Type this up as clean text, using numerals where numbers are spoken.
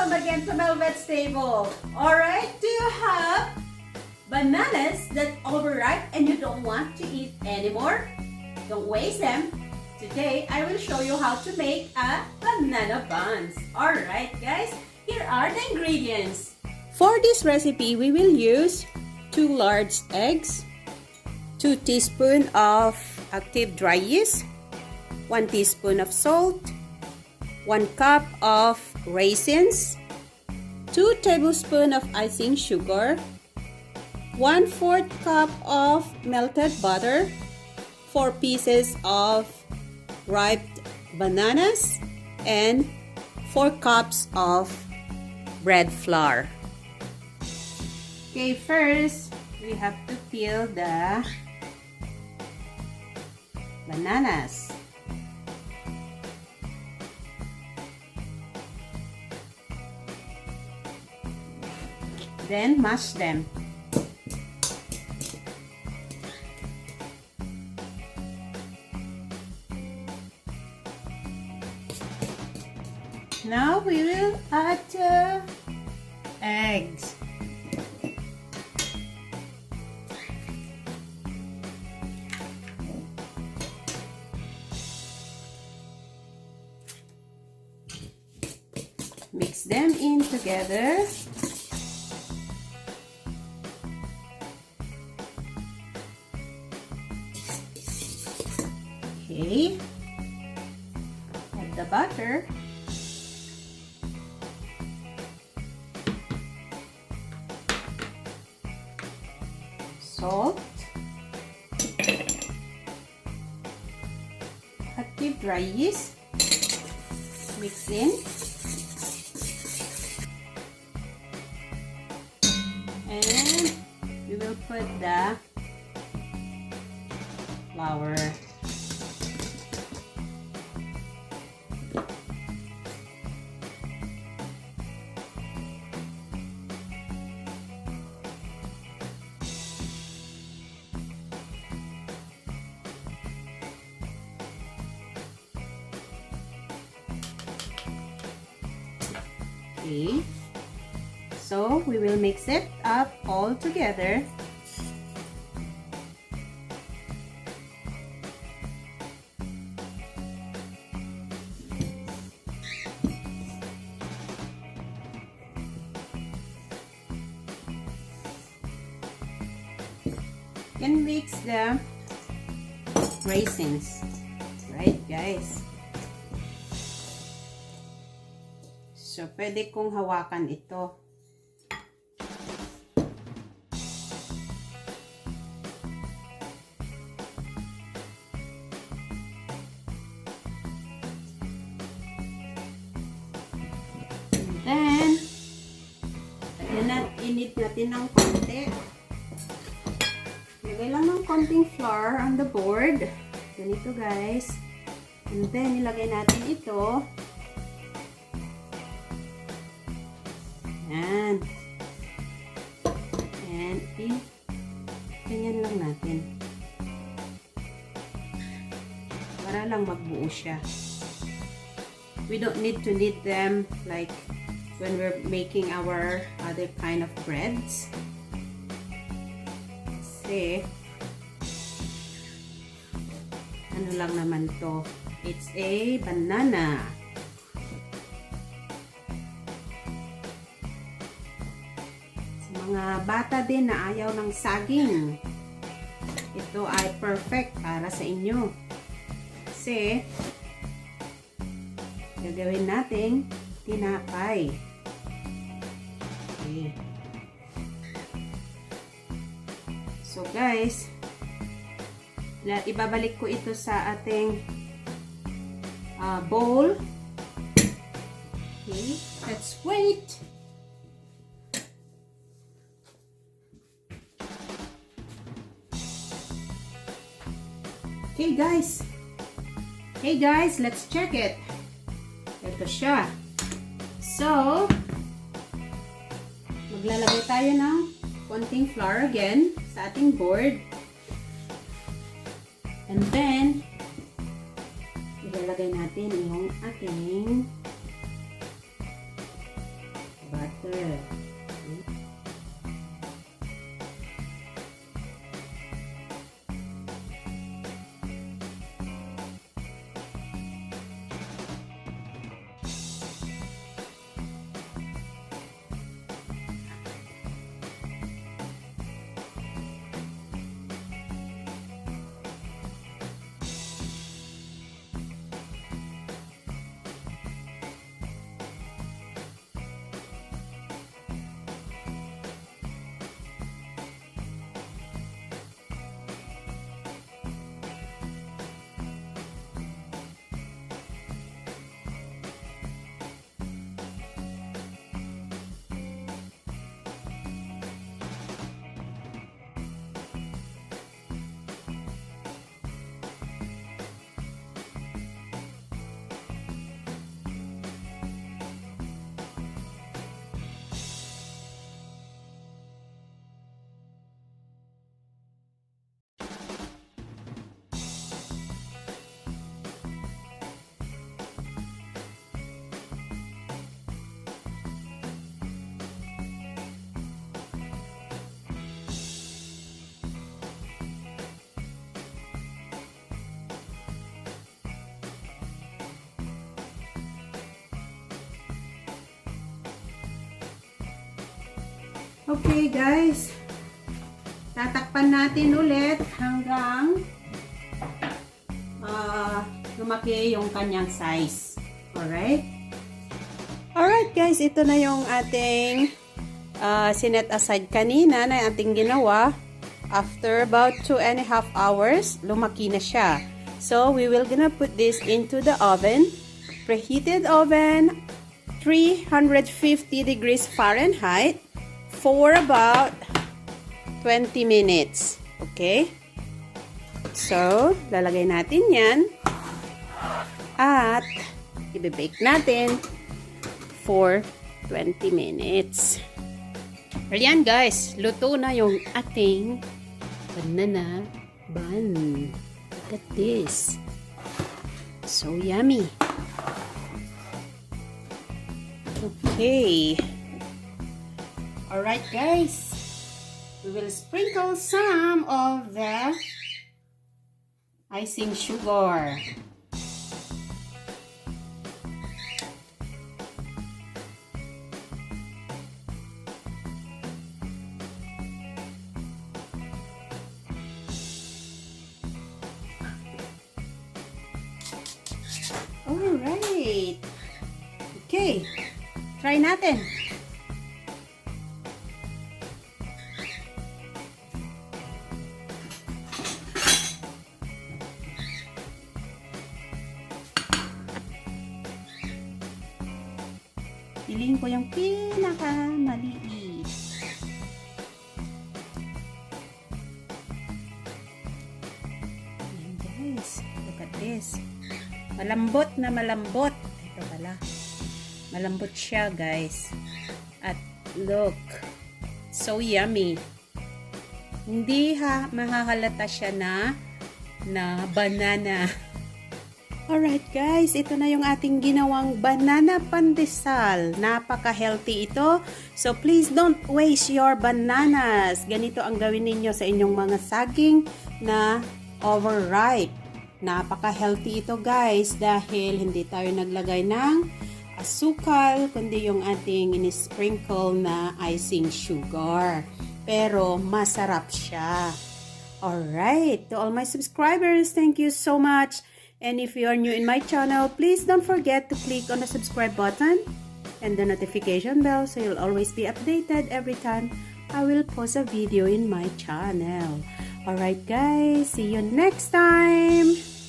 Welcome again to Mhelbeth's table. Alright, do you have bananas that overripe and you don't want to eat anymore? Don't waste them. Today, I will show you how to make a banana buns. Alright guys, here are the ingredients. For this recipe, we will use 2 large eggs, 2 teaspoons of active dry yeast, 1 teaspoon of salt, 1 cup of raisins, 2 tablespoons of icing sugar, 1/4 cup of melted butter, 4 pieces of ripe bananas, and 4 cups of bread flour. Okay, first we have to peel the bananas. Then mash them. Now we will add eggs. Mix them in together. Okay. Add the butter. Salt. Active dry yeast. Mix in. And we will put the flour. Okay. So we will mix it up all together. And mix the raisins, right guys? So pwede kong hawakan ito. And then, init natin ng konti. Lagay lang ng konting flour on the board. Ganito guys. And then, ilagay natin ito. Yan. And, ganyan lang natin. Para lang magbuo siya. We don't need to knead them like when we're making our other kind of breads. Kasi, ano lang naman to? It's a banana. Sa mga bata din na ayaw ng saging, ito ay perfect para sa inyo. Kasi, gagawin natin tinapay. Okay. So guys, ibabalik ko ito sa ating bowl. Okay, let's wait. Okay guys. Hey guys, let's check it. Ito siya. So, maglalagay tayo ng konting flour again sa ating board. And then, ilalagay natin yung ating water. Okay guys, tatakpan natin ulit hanggang lumaki yung kanyang size. Alright? Alright guys, ito na yung ating sinet aside kanina na ating ginawa. After about 2.5 hours, lumaki na siya. So, we will gonna put this into the oven. Preheated oven, 350 degrees Fahrenheit. For about 20 minutes. Okay? So, lalagay natin yan. At, i-bake natin for 20 minutes. Ayan guys, luto na yung ating banana bun. Look at this. So yummy. Okay. Alright guys, we will sprinkle some of the icing sugar. Alright. Okay, try natin. Piliin ko yung pinaka-maliit. Ayan guys, look at this. Malambot na malambot. Ito pala. Malambot siya guys. At look, so yummy. Hindi mahahalata siya na banana. Alright guys, ito na yung ating ginawang banana pandesal. Napaka-healthy ito. So please don't waste your bananas. Ganito ang gawin ninyo sa inyong mga saging na overripe. Napaka-healthy ito guys dahil hindi tayo naglagay ng asukal, kundi yung ating in-sprinkle na icing sugar. Pero masarap siya. Alright, to all my subscribers, thank you so much. And if you are new in my channel, please don't forget to click on the subscribe button and the notification bell so you'll always be updated every time I will post a video in my channel. Alright guys, see you next time!